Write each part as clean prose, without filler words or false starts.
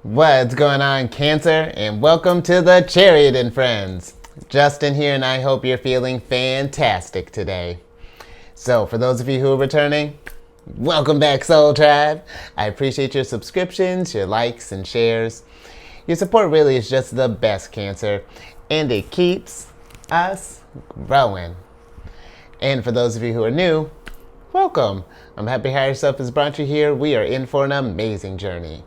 What's going on, Cancer? And welcome to the Chariot Friends. Justin here, and I hope you're feeling fantastic today. So, for those of you who are returning, welcome back, Soul Tribe. I appreciate your subscriptions, your likes, and shares. Your support really is just the best, Cancer, and it keeps us growing. And for those of you who are new, welcome. I'm happy Higher Yourself has brought you here. We are in for an amazing journey.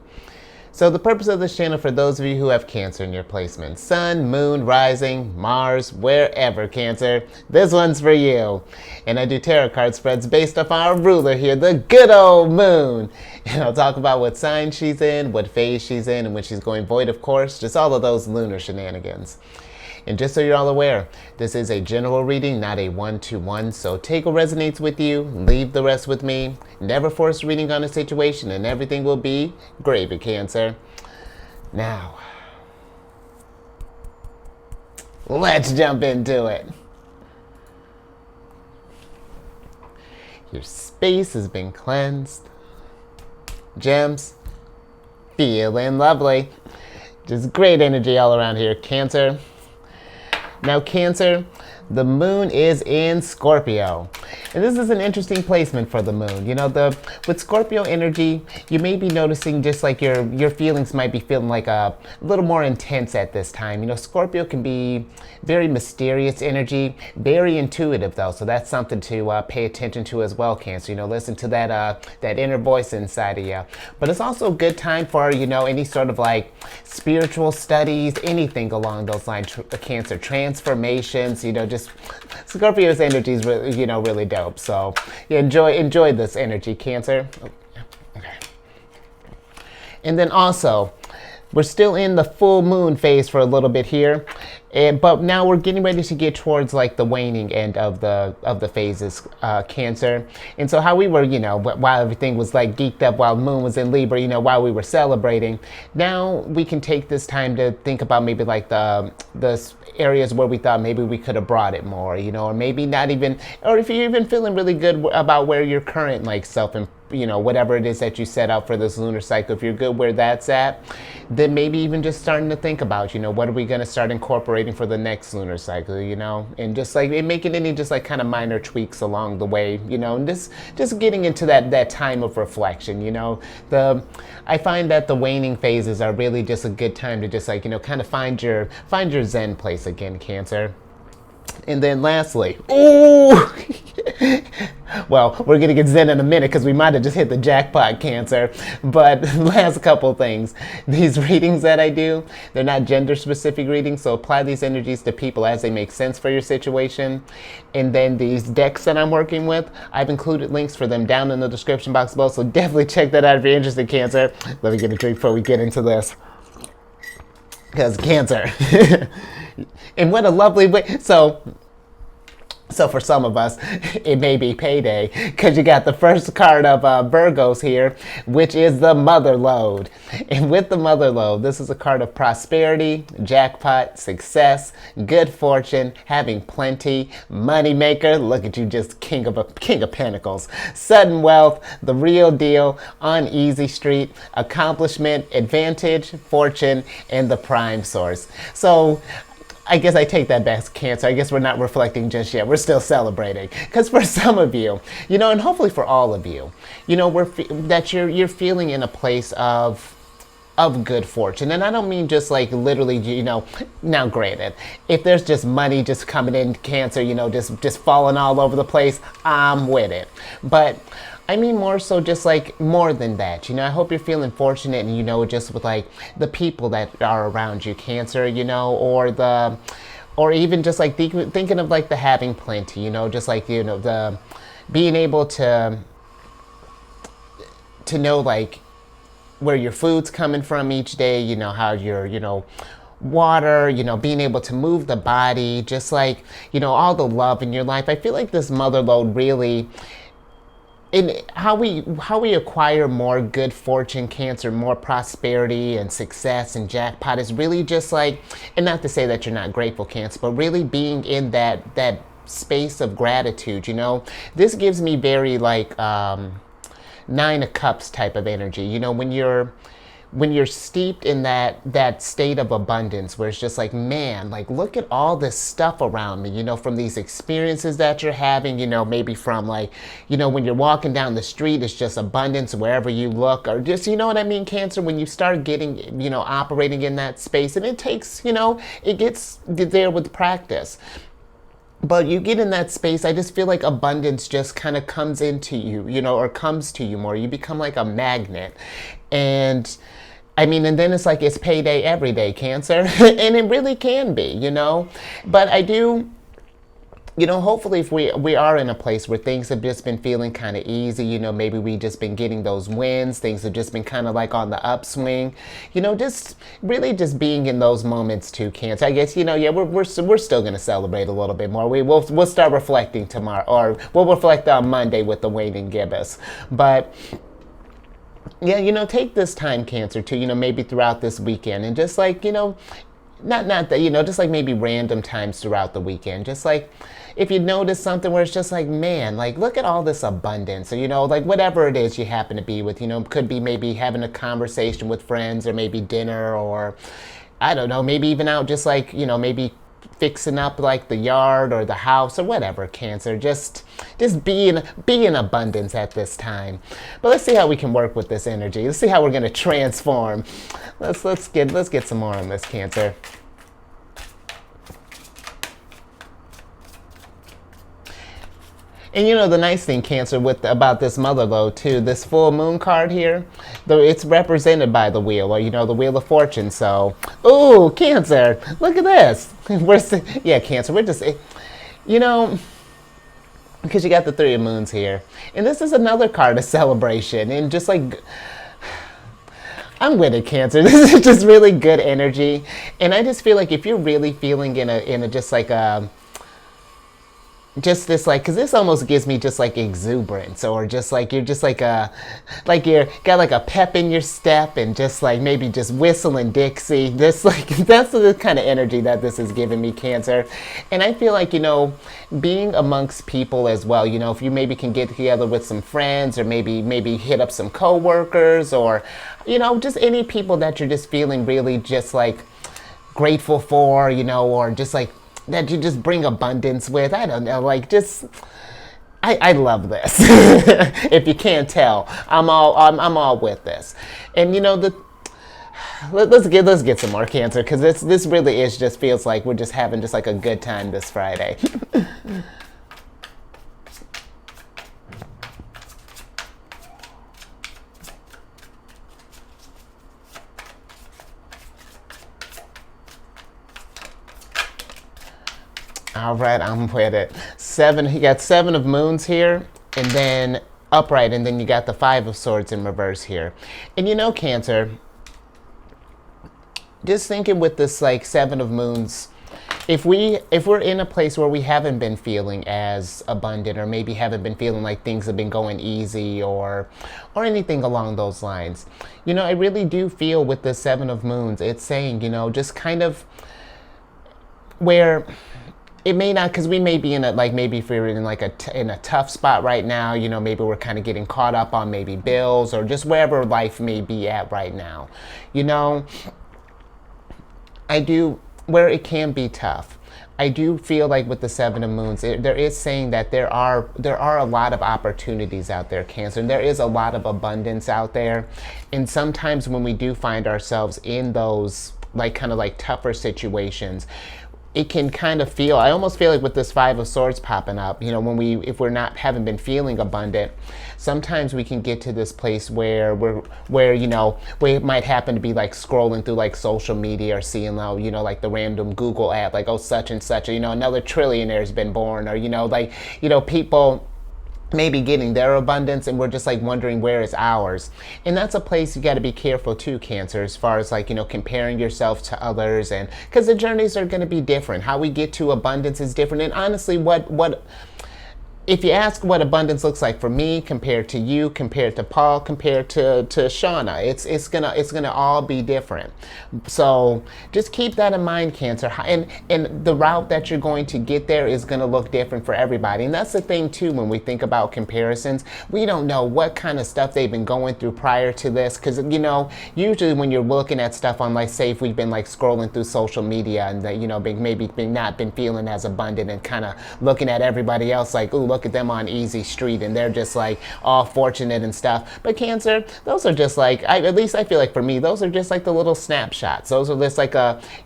So the purpose of this channel, for those of you who have Cancer in your placement, Sun, Moon, Rising, Mars, wherever, Cancer, this one's for you. And I do tarot card spreads based off our ruler here, the good old Moon. And I'll talk about what sign she's in, what phase she's in, and when she's going void, of course, just all of those lunar shenanigans. And just so you're all aware, this is a general reading, not a one-to-one, so take what resonates with you, leave the rest with me. Never force reading on a situation, and everything will be gravy, Cancer. Now, let's jump into it. Your space has been cleansed. Gems, feeling lovely. Just great energy all around here, Cancer. Now, Cancer, the moon is in Scorpio. And this is an interesting placement for the moon. You know, with Scorpio energy, you may be noticing just like your feelings might be feeling like a little more intense at this time. You know, Scorpio can be very mysterious energy, very intuitive though. So that's something to pay attention to as well, Cancer. You know, listen to that inner voice inside of you. But it's also a good time for, you know, any sort of like spiritual studies, anything along those lines, Cancer, transformations, you know, just Scorpio's energy is really, you know, really dope. So yeah, enjoy this energy, Cancer. Okay. And then also, we're still in the full moon phase for a little bit here. But now we're getting ready to get towards like the waning end of the phases, Cancer. And so how we were, you know, while everything was like geeked up, while Moon was in Libra, you know, while we were celebrating, now we can take this time to think about maybe like the areas where we thought maybe we could have brought it more, you know, or maybe not even, or if you're even feeling really good about where your current like self and, you know, whatever it is that you set out for this lunar cycle, if you're good where that's at, then maybe even just starting to think about, you know, what are we going to start incorporating for the next lunar cycle, you know, and just like making any just like kind of minor tweaks along the way, you know, and just getting into that time of reflection, you know. I find that the waning phases are really just a good time to just like, you know, kind of find your Zen place again, Cancer. And then lastly, ooh, well, we're going to get Zen in a minute because we might have just hit the jackpot, Cancer. But last couple things. These readings that I do, they're not gender-specific readings, so apply these energies to people as they make sense for your situation. And then these decks that I'm working with, I've included links for them down in the description box below, so definitely check that out if you're interested, Cancer. Let me get a drink before we get into this. Because Cancer. And what a lovely way. So for some of us, it may be payday because you got the first card of Virgos here, which is the Mother Lode. And with the Mother Lode, this is a card of prosperity, jackpot, success, good fortune, having plenty, money maker. Look at you, just king of pentacles, sudden wealth, the real deal, on easy street, accomplishment, advantage, fortune, and the prime source. So I guess I take that back, Cancer. I guess we're not reflecting just yet. We're still celebrating. Because for some of you, you know, and hopefully for all of you, you know, that you're feeling in a place of good fortune. And I don't mean just like literally, you know, now granted, if there's just money just coming in, Cancer, you know, just falling all over the place, I'm with it. But I mean more so just like more than that, you know. I hope you're feeling fortunate and, you know, just with like the people that are around you, Cancer, you know, or even just like thinking of like the having plenty, you know, just like, you know, the being able to know like where your food's coming from each day, you know, how your, you know, water, you know, being able to move the body, just like, you know, all the love in your life. I feel like this Mother Lode really, in how we acquire more good fortune, Cancer, more prosperity and success and jackpot is really just like, and not to say that you're not grateful, Cancer, but really being in that space of gratitude, you know. This gives me very like Nine of Cups type of energy, you know, when you're when you're steeped in that state of abundance where it's just like, man, like look at all this stuff around me, from these experiences that you're having, maybe from like, when you're walking down the street, it's just abundance wherever you look, or just, you know what I mean, Cancer, when you start getting, operating in that space, and it takes, it gets there with practice. But you get in that space, I just feel like abundance just kind of comes into you, or comes to you more. You become like a magnet. And I mean, and then it's like it's payday every day, Cancer. And it really can be, But I do, hopefully if we are in a place where things have just been feeling kind of easy, maybe we just been getting those wins, things have just been kind of like on the upswing, just really just being in those moments too, Cancer. I guess, yeah, we're still going to celebrate a little bit more. We'll start reflecting tomorrow, or we'll reflect on Monday with the waning gibbous. But yeah, take this time, Cancer, too, maybe throughout this weekend, and just like, not that, just like maybe random times throughout the weekend, just like if you notice something where it's just like, man, like look at all this abundance, or like whatever it is you happen to be with, could be maybe having a conversation with friends, or maybe dinner, or I don't know, maybe even out just like, maybe fixing up like the yard or the house or whatever, Cancer. Just be in abundance at this time. But let's see how we can work with this energy. Let's see how we're gonna transform. Let's get some more on this, Cancer. And the nice thing, Cancer, about this mother lode too, this full moon card here, though it's represented by the wheel, or the wheel of fortune. So, ooh, Cancer, look at this. Yeah, Cancer, we're just, because you got the Three of Moons here, and this is another card of celebration, and just like, I'm with it, Cancer. This is just really good energy, and I just feel like if you're really feeling in a just like a just this like, because this almost gives me just like exuberance, or just like you're just like you're got like a pep in your step, and just like maybe just whistling Dixie, just like that's the kind of energy that this is giving me, Cancer. And I feel like being amongst people as well, if you maybe can get together with some friends, or maybe hit up some coworkers, or just any people that you're just feeling really just like grateful for, or just like that you just bring abundance with. I don't know, like just I love this. If you can't tell, I'm all with this. And let's get some more, Cancer, because this really is just feels like we're just having just like a good time this Friday. All right, I'm with it. You got 7 of Moons here, and then upright, and then you got the 5 of Swords in reverse here. And Cancer, just thinking with this like 7 of Moons, if we're in a place where we haven't been feeling as abundant, or maybe haven't been feeling like things have been going easy, or anything along those lines, I really do feel with the 7 of Moons, it's saying, just kind of where it may not, because we may be in maybe if we're in like in a tough spot right now, maybe we're kind of getting caught up on maybe bills, or just wherever life may be at right now, I do, where it can be tough, I do feel like with the 7 of Moons, there is saying that there are a lot of opportunities out there, Cancer, and there is a lot of abundance out there. And sometimes when we do find ourselves in those like kind of like tougher situations, it can kind of feel, I almost feel like with this 5 of Swords popping up, if we're not, haven't been feeling abundant, sometimes we can get to this place where we might happen to be like scrolling through like social media, or seeing like the random Google ad, like, oh, such and such, another trillionaire's been born, or, people maybe getting their abundance, and we're just like wondering where is ours. And that's a place you got to be careful too, Cancer, as far as like comparing yourself to others, and because the journeys are going to be different. How we get to abundance is different, and honestly, what if you ask what abundance looks like for me compared to you, compared to Paul, compared to Shauna, it's gonna all be different. So just keep that in mind, Cancer. And the route that you're going to get there is gonna look different for everybody. And that's the thing too, when we think about comparisons, we don't know what kind of stuff they've been going through prior to this. Because usually when you're looking at stuff on, like, say if we've been like scrolling through social media and maybe not been feeling as abundant and kind of looking at everybody else like, ooh, look at them on easy street and they're just like all fortunate and stuff. But Cancer, those are just like, at least I feel like for me, those are just like the little snapshots. Those are just like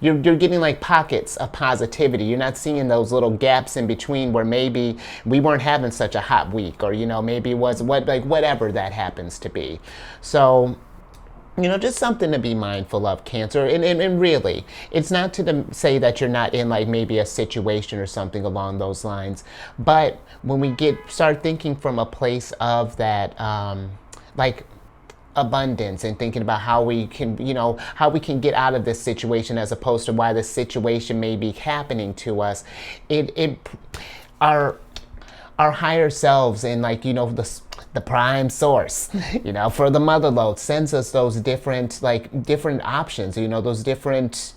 you're getting like pockets of positivity. You're not seeing those little gaps in between where maybe we weren't having such a hot week, or maybe it was whatever that happens to be. So just something to be mindful of, Cancer. And really, it's not to say that you're not in like maybe a situation or something along those lines. But when we start thinking from a place of that, like abundance, and thinking about how we can get out of this situation, as opposed to why this situation may be happening to us, our higher selves, and like the prime source for the mother lode sends us those different options, those different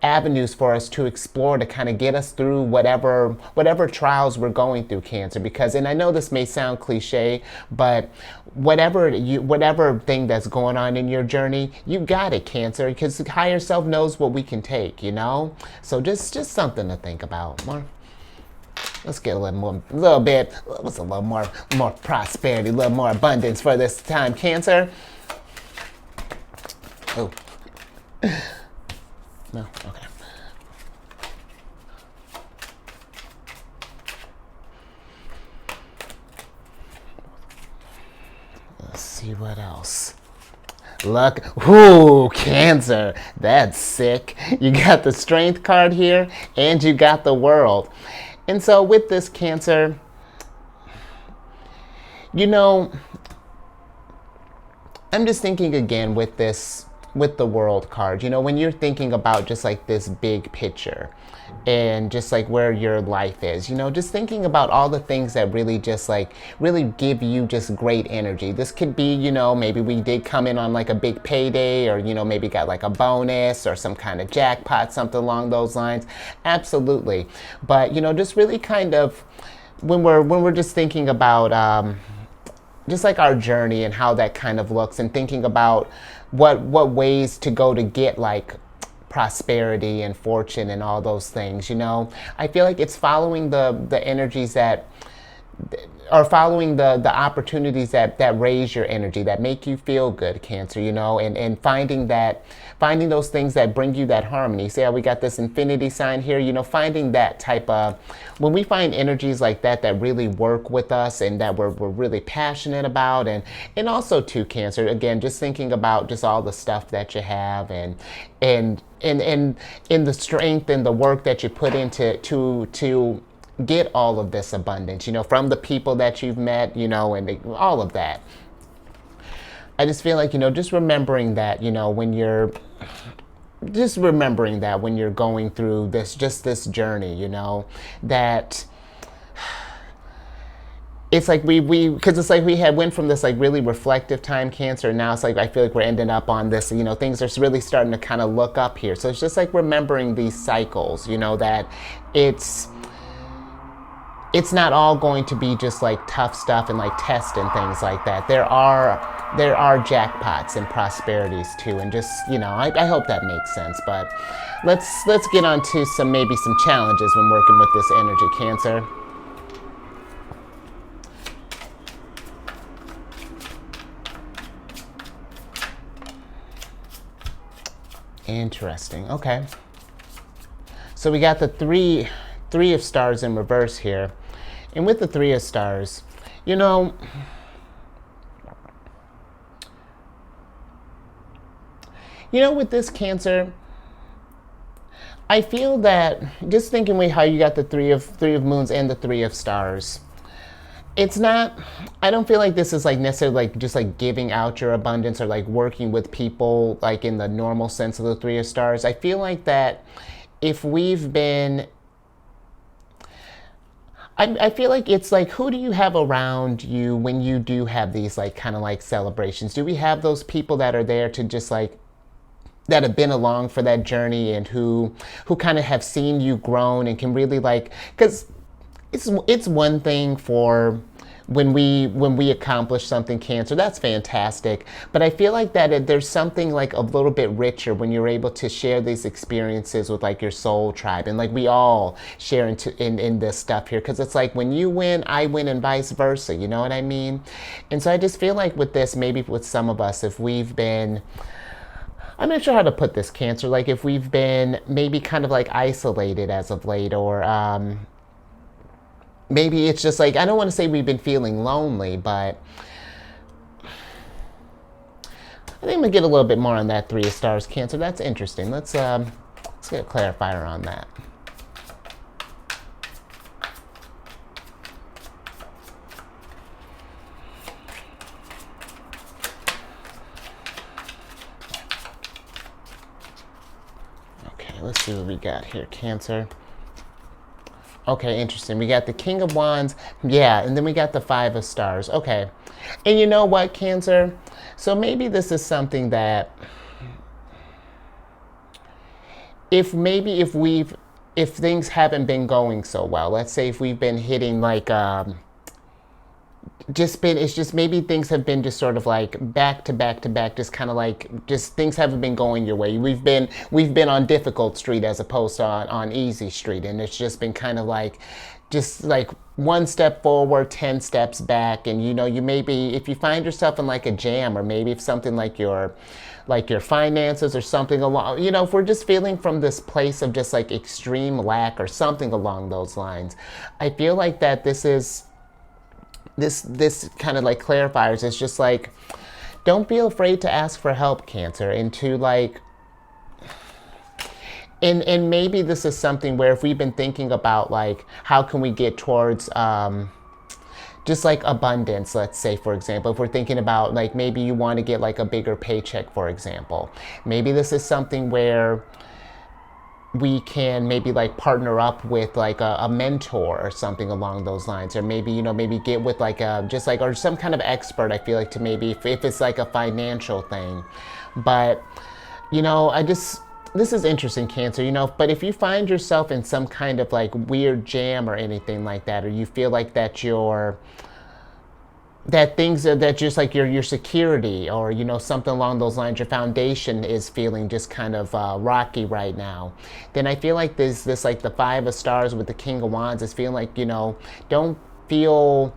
avenues for us to explore, to kind of get us through whatever trials we're going through, Cancer. Because, and I know this may sound cliche, but whatever thing that's going on in your journey, you got it, Cancer, because the higher self knows what we can take. So just something to think about. Let's get a little more prosperity, a little more abundance for this time, Cancer. Oh. No? Okay. Let's see what else. Luck. Ooh, Cancer. That's sick. You got the Strength card here, and you got the World. And so with this, Cancer, I'm just thinking again with the World card, when you're thinking about just like this big picture and just like where your life is, just thinking about all the things that really just like really give you just great energy. This could be, maybe we did come in on like a big payday, or, maybe got like a bonus or some kind of jackpot, something along those lines. Absolutely. But, just really kind of when we're just thinking about, just like our journey and how that kind of looks, and thinking about what ways to go to get like prosperity and fortune and all those things. I feel like it's following the energies that are following the opportunities that raise your energy, that make you feel good, Cancer, and finding those things that bring you that harmony. See how we got this infinity sign here, finding that type of, when we find energies like that really work with us and that we're really passionate about, and also too, Cancer, again, just thinking about just all the stuff that you have, and in the strength and the work that you put into to get all of this abundance, from the people that you've met, and all of that. I just feel like, just remembering that, when you're going through this journey, that it's like because it's like we went from this like really reflective time, Cancer, and now it's like I feel like we're ending up on this, things are really starting to kind of look up here. So it's just like remembering these cycles, that it's not all going to be just like tough stuff and like tests and things like that. There are jackpots and prosperities too, and just I hope that makes sense. But let's get on to maybe some challenges when working with this energy, Cancer. Interesting. Okay. So we got the three of stars in reverse here. And with the Three of Stars, with this, Cancer, I feel that just thinking how you got the three of moons and the Three of Stars, it's not, I don't feel like this is like necessarily like just like giving out your abundance or like working with people like in the normal sense of the Three of Stars. I feel like that if we've been, I feel like it's like, who do you have around you when you do have these like kind of like celebrations? Do we have those people that are there to just like that have been along for that journey and who kind of have seen you grown and can really like, because it's one thing for when we accomplish something, Cancer, that's fantastic, but I feel like that there's something like a little bit richer when you're able to share these experiences with like your soul tribe, and like we all share in this stuff here, because it's like when you win, I win, and vice versa, you know what I mean? And so I just feel like with this, maybe with some of us, if we've been, I'm not sure how to put this, Cancer, like if we've been maybe kind of like isolated as of late, or maybe it's just like, I don't want to say we've been feeling lonely, but I think I'm gonna get a little bit more on that 3 of stars, Cancer. That's interesting. Let's get a clarifier on that. Okay, let's see what we got here, Cancer. Okay, interesting. We got the King of Wands. Yeah, and then we got the 5 of Stars. Okay. And you know what, Cancer? So maybe this is something that if things haven't been going so well, let's say if we've been hitting like it's just maybe things have been just sort of like back to back to back, just kind of like just things haven't been going your way. We've been on difficult street as opposed to on easy street, and it's just been kind of like just like one step forward, 10 steps back. And you know, you maybe if you find yourself in like a jam, or maybe if something like your finances or something along, you know, if we're just feeling from this place of just like extreme lack or something along those lines, I feel like that this kind of like clarifiers is just like, don't be afraid to ask for help, Cancer, and to like, and maybe this is something where if we've been thinking about like how can we get towards just like abundance, let's say, for example, if we're thinking about like maybe you want to get like a bigger paycheck, for example, maybe this is something where we can maybe like partner up with like a mentor or something along those lines, or maybe, you know, maybe get with like a just like, or some kind of expert, I feel like, to maybe if it's like a financial thing. But you know, this is interesting, Cancer, you know, but if you find yourself in some kind of like weird jam or anything like that, or you feel like that things that just like your security, or you know, something along those lines, your foundation is feeling just kind of rocky right now, then I feel like this like the 5 of Stars with the King of Wands is feeling like, you know, don't feel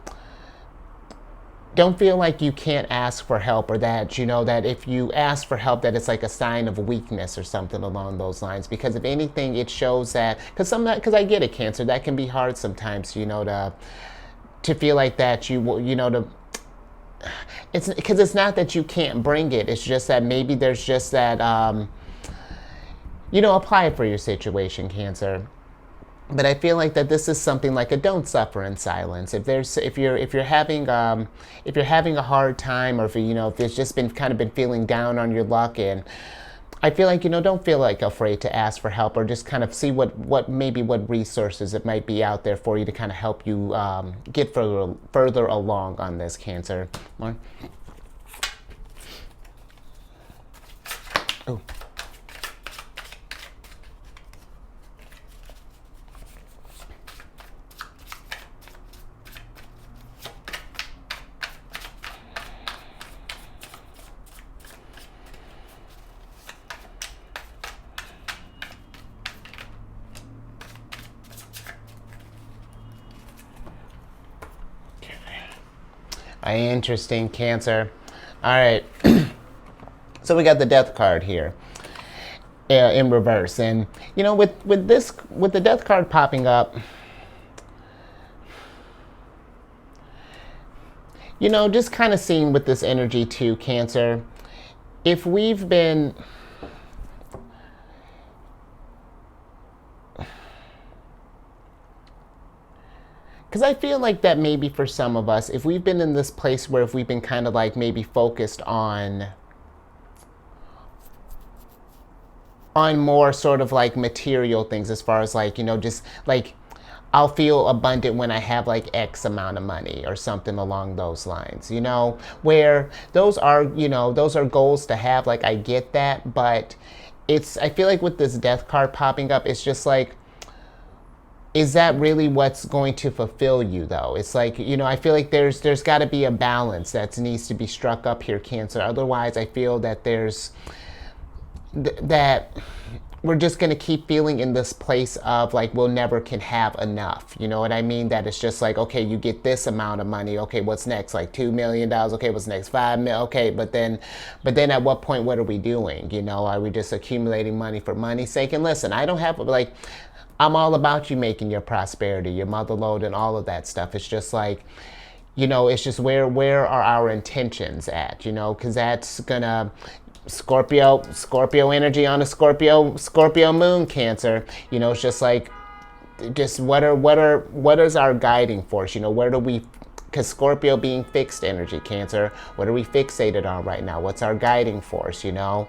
like you can't ask for help, or that, you know, that if you ask for help that it's like a sign of weakness or something along those lines. Because if anything, it shows that, because I get it, Cancer, that can be hard sometimes, you know, to feel like that you know, to, it's because it's not that you can't bring it, it's just that maybe there's just that you know, apply it for your situation, Cancer. But I feel like that this is something like a don't suffer in silence. If you're having a hard time, or if you know, if it's just been kind of been feeling down on your luck, and I feel like, you know, don't feel like afraid to ask for help, or just kind of see what resources it might be out there for you to kind of help you get further along on this, Cancer. More. Oh. Interesting, Cancer. All right. So we got the Death card here in reverse, and you know, with the Death card popping up, you know, just kind of seeing with this energy too, Cancer, if we've been, because I feel like that maybe for some of us, if we've been in this place where if we've been kind of like maybe focused on more sort of like material things, as far as like, you know, just like I'll feel abundant when I have like X amount of money or something along those lines, you know, where those are, you know, those are goals to have. Like, I get that, but I feel like with this death card popping up, it's just like, is that really what's going to fulfill you though? It's like, you know, I feel like there's got to be a balance that needs to be struck up here, Cancer. Otherwise, I feel that that we're just going to keep feeling in this place of like we'll never can have enough. You know what I mean? That it's just like, okay, you get this amount of money. Okay, what's next? Like $2 million. Okay, what's next? 5 million. Okay, but then at what point, what are we doing? You know, are we just accumulating money for money's sake? And listen, I don't have like, I'm all about you making your prosperity, your mother lode, and all of that stuff. It's just like, you know, it's just where are our intentions at, you know, because that's gonna Scorpio energy on a Scorpio moon, Cancer. You know, it's just like, just what is our guiding force? You know, where do we, because Scorpio being fixed energy, Cancer, what are we fixated on right now? What's our guiding force, you know?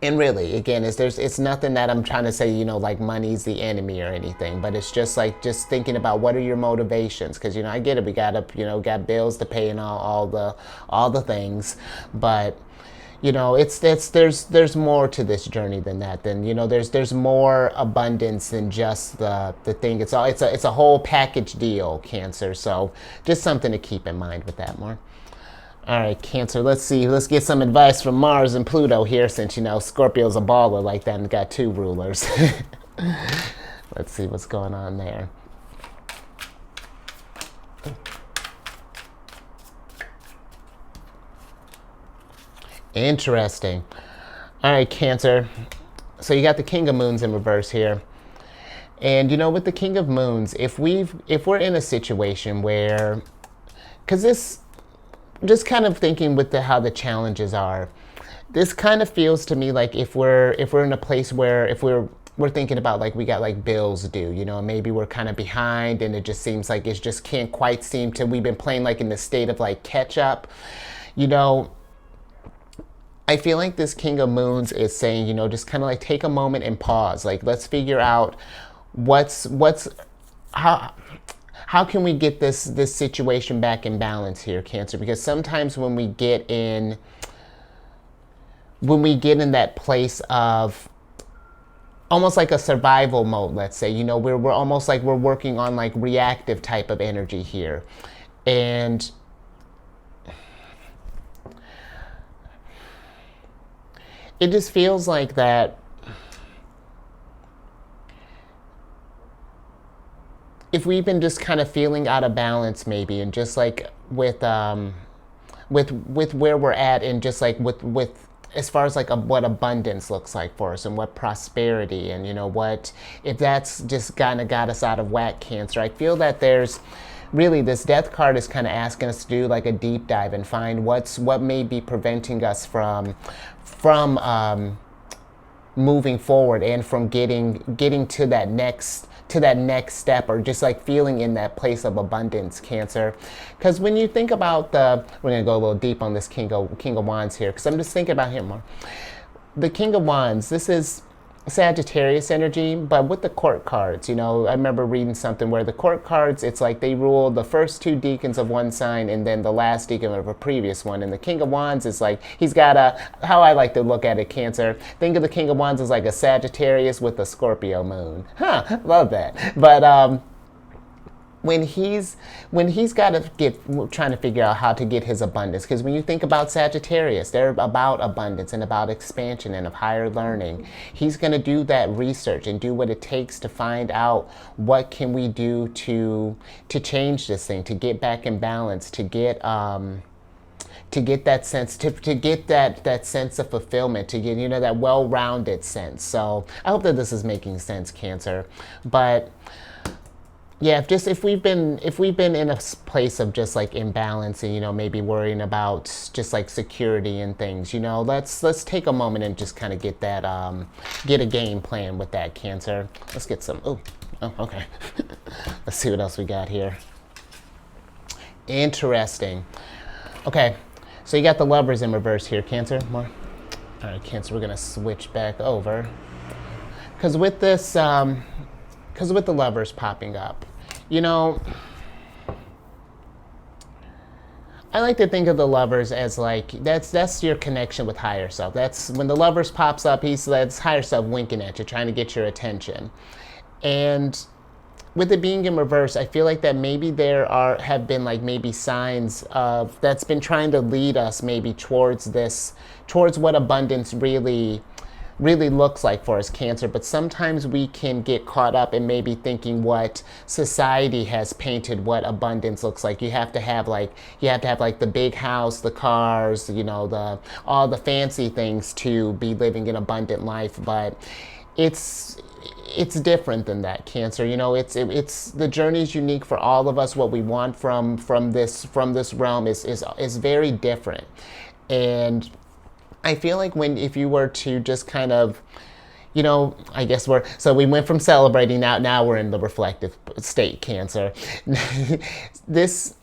And really, again, it's nothing that I'm trying to say, you know, like money's the enemy or anything, but it's just like, just thinking about what are your motivations? Because, you know, I get it, we got bills to pay and all the things, but you know, there's more to this journey than that. Then, you know, there's more abundance than just the thing. It's a whole package deal, Cancer. So just something to keep in mind with that more. All right, Cancer, let's get some advice from Mars and Pluto here, since, you know, Scorpio's a baller like that and got 2 rulers. Let's see what's going on there. Interesting. All right, Cancer. So you got the King of Moons in reverse here. And, you know, with the King of Moons, if we're in a situation where, because this, just kind of thinking with how the challenges are, this kind of feels to me like if we're in a place where if we're thinking about like we got like bills due, you know, maybe we're kind of behind and it just seems like it just can't quite seem to, we've been playing like in the state of like catch up, you know. I feel like this King of Moons is saying, you know, just kind of like take a moment and pause. Like, let's figure out how can we get this situation back in balance here, Cancer? Because sometimes when we get in that place of almost like a survival mode, let's say, you know, we're almost like we're working on like reactive type of energy here. And it just feels like that if we've been just kind of feeling out of balance maybe, and just like with where we're at, and just like with as far as like what abundance looks like for us and what prosperity, and you know what, if that's just kind of got us out of whack, Cancer, I feel that there's really this death card is kind of asking us to do like a deep dive and find what may be preventing us from moving forward and from getting to that next step, or just like feeling in that place of abundance, Cancer. Because when you think about we're going to go a little deep on this King of Wands here, because I'm just thinking about him more. The King of Wands, this is Sagittarius energy, but with the court cards, you know, I remember reading something where the court cards, it's like they rule the first 2 deacons of one sign and then the last deacon of a previous one. And the King of Wands is like, he's got how I like to look at it, Cancer, think of the King of Wands as like a Sagittarius with a Scorpio moon. Love that. But when he's got to trying to figure out how to get his abundance, because when you think about Sagittarius, they're about abundance and about expansion and of higher learning. He's going to do that research and do what it takes to find out what can we do to change this thing, to get back in balance, to get that sense, to get that sense of fulfillment, to get, you know, that well-rounded sense. So I hope that this is making sense, Cancer. But yeah, if we've been in a place of just like imbalance and, you know, maybe worrying about just like security and things, you know, let's take a moment and just kind of get a game plan with that, Cancer. Let's get some. Oh, okay. Let's see what else we got here. Interesting. Okay, so you got the Lovers in reverse here, Cancer. More. All right, Cancer. We're gonna switch back over because with this. because with the Lovers popping up, you know, I like to think of the Lovers as like, that's your connection with higher self. That's when the Lovers pops up, that's higher self winking at you, trying to get your attention. And with it being in reverse, I feel like that maybe have been like maybe signs of that's been trying to lead us maybe towards what abundance really looks like for us, Cancer. But sometimes we can get caught up in maybe thinking what society has painted what abundance looks like. You have to have like the big house, the cars, you know, all the fancy things to be living an abundant life. But it's different than that, Cancer. You know, it's the journey is unique for all of us. What we want from this realm is very different. And I feel like if you were to just kind of, you know, I guess we went from celebrating now we're in the reflective state, Cancer. This,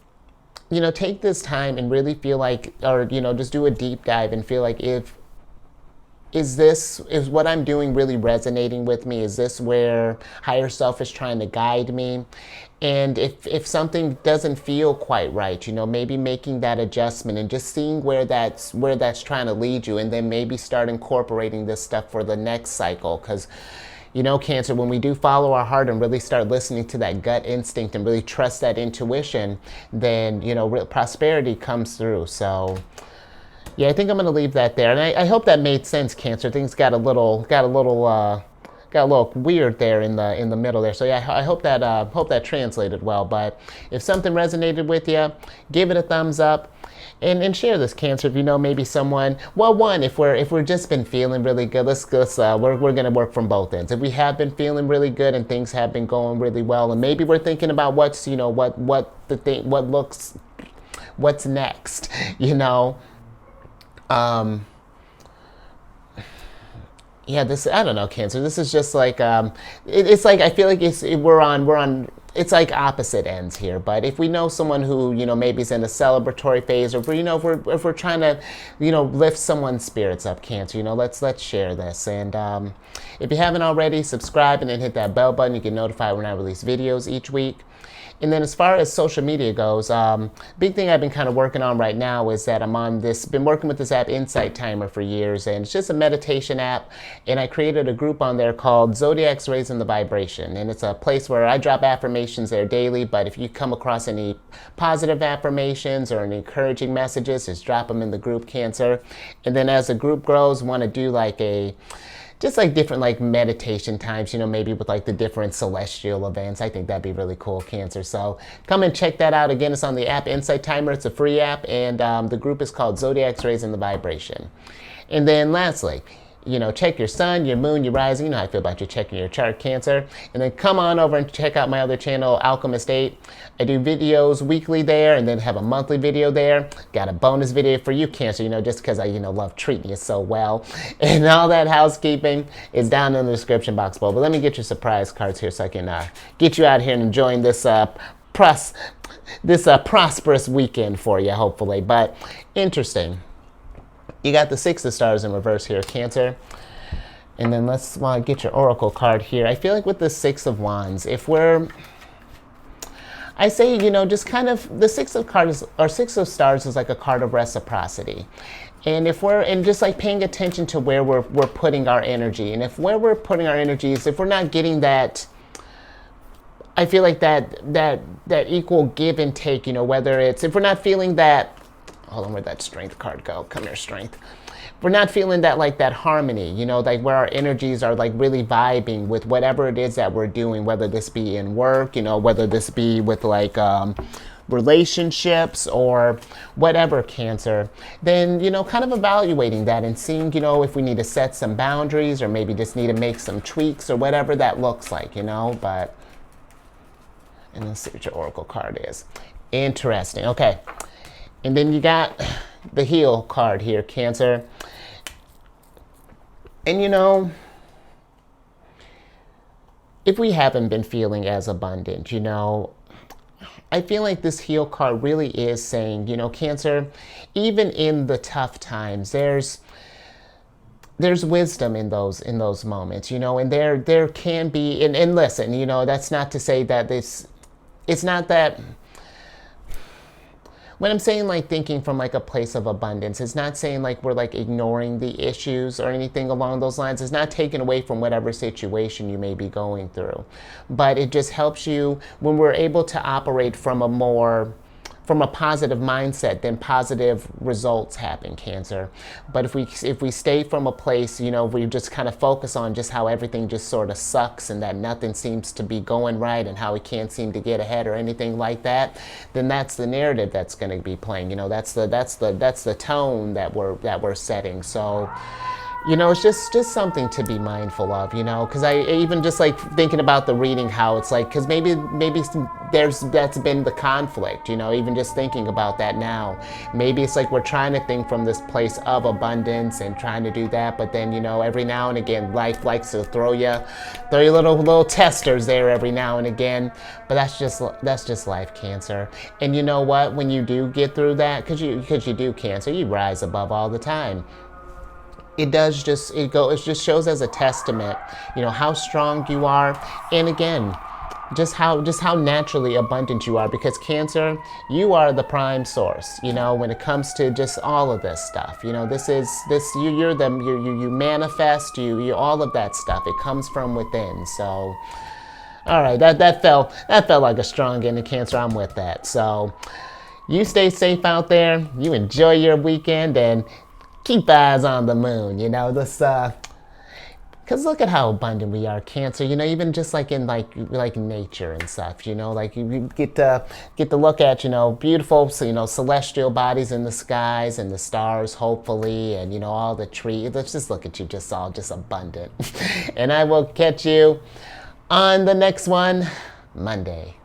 you know, take this time and really feel like, or, you know, just do a deep dive and feel like is what I'm doing really resonating with me? Is this where higher self is trying to guide me? And if something doesn't feel quite right, you know, maybe making that adjustment and just seeing where that's trying to lead you, and then maybe start incorporating this stuff for the next cycle. Because, you know, Cancer, when we do follow our heart and really start listening to that gut instinct and really trust that intuition, then, you know, real prosperity comes through. So yeah, I think I'm going to leave that there. And I hope that made sense, Cancer. Things got a little weird there in the middle there. So yeah, I hope that translated well. But if something resonated with you, give it a thumbs up. And share this, Cancer, if you know maybe someone. Well, one, if we're just been feeling really good, we're gonna work from both ends. If we have been feeling really good and things have been going really well, and maybe we're thinking about what's next, you know. Yeah, I don't know, Cancer. This is just like, it's like, I feel like we're on, it's like opposite ends here. But if we know someone who, you know, maybe is in a celebratory phase, or if we're trying to, you know, lift someone's spirits up, Cancer, you know, let's share this. And if you haven't already, subscribe and then hit that bell button. You get notified when I release videos each week. And then as far as social media goes, big thing I've been kind of working on right now is that been working with this app, Insight Timer, for years. And it's just a meditation app. And I created a group on there called Zodiac's Raising the Vibration. And it's a place where I drop affirmations there daily. But if you come across any positive affirmations or any encouraging messages, just drop them in the group, Cancer. And then as the group grows, want to do like just like different like meditation times, you know, maybe with like the different celestial events. I think that'd be really cool, Cancer. So come and check that out. Again, it's on the app Insight Timer. It's a free app, and the group is called Zodiac's Raising the Vibration. And then lastly, you know, check your sun, your moon, your rising. You know how I feel about you checking your chart, Cancer. And then come on over and check out my other channel, Alchemist 8. I do videos weekly there, and then have a monthly video there. Got a bonus video for you, Cancer, you know, just because I, you know, love treating you so well. And all that housekeeping is down in the description box below. But let me get your surprise cards here so I can get you out here and enjoying this prosperous weekend for you, hopefully. But interesting. You got the Six of Stars in reverse here, Cancer. And then let's get your Oracle card here. I feel like with the Six of Wands, I say, you know, just kind of the Six of Stars is like a card of reciprocity. And and just like paying attention to where we're putting our energy. And where we're putting our energies, if we're not getting that, I feel like that equal give and take, you know, if we're not feeling that, hold on, where'd that Strength card go? Come here, Strength. We're not feeling that harmony, you know, like where our energies are like really vibing with whatever it is that we're doing, whether this be in work, you know, whether this be with like relationships or whatever, Cancer, then, you know, kind of evaluating that and seeing, you know, if we need to set some boundaries or maybe just need to make some tweaks or whatever that looks like, you know. But, and let's see what your Oracle card is. Interesting. Okay. And then you got the Heal card here, Cancer. And, you know, if we haven't been feeling as abundant, you know, I feel like this Heal card really is saying, you know, Cancer, even in the tough times, there's wisdom in those moments, you know, and there can be, and listen, you know, that's not to say that it's not that when I'm saying like thinking from like a place of abundance, it's not saying like we're like ignoring the issues or anything along those lines. It's not taken away from whatever situation you may be going through, but it just helps you when we're able to operate from a positive mindset, then positive results happen, Cancer. But if we stay from a place, you know, we just kind of focus on just how everything just sort of sucks and that nothing seems to be going right and how we can't seem to get ahead or anything like that, then that's the narrative that's going to be playing. You know, that's the tone that we're setting. So, you know, it's just something to be mindful of, you know, because I even just like thinking about the reading, how it's like, because maybe that's been the conflict, you know, even just thinking about that now. Maybe it's like we're trying to think from this place of abundance and trying to do that, but then, you know, every now and again, life likes to throw you little testers there every now and again. But that's just life, Cancer. And you know what? When you do get through that, because you do, Cancer, you rise above all the time. It just shows as a testament, you know, how strong you are, and again, just how naturally abundant you are, because Cancer, you are the prime source, you know, when it comes to just all of this stuff. You know, you manifest, you all of that stuff, it comes from within. So all right, that felt like a strong ending, Cancer. I'm with that. So you stay safe out there, you enjoy your weekend, and keep eyes on the moon, you know, this, because look at how abundant we are, Cancer, you know, even just like in like nature and stuff, you know, like you get to look at, you know, beautiful, so, you know, celestial bodies in the skies and the stars, hopefully, and, you know, all the trees. Let's just look at you, just abundant. And I will catch you on the next one, Monday.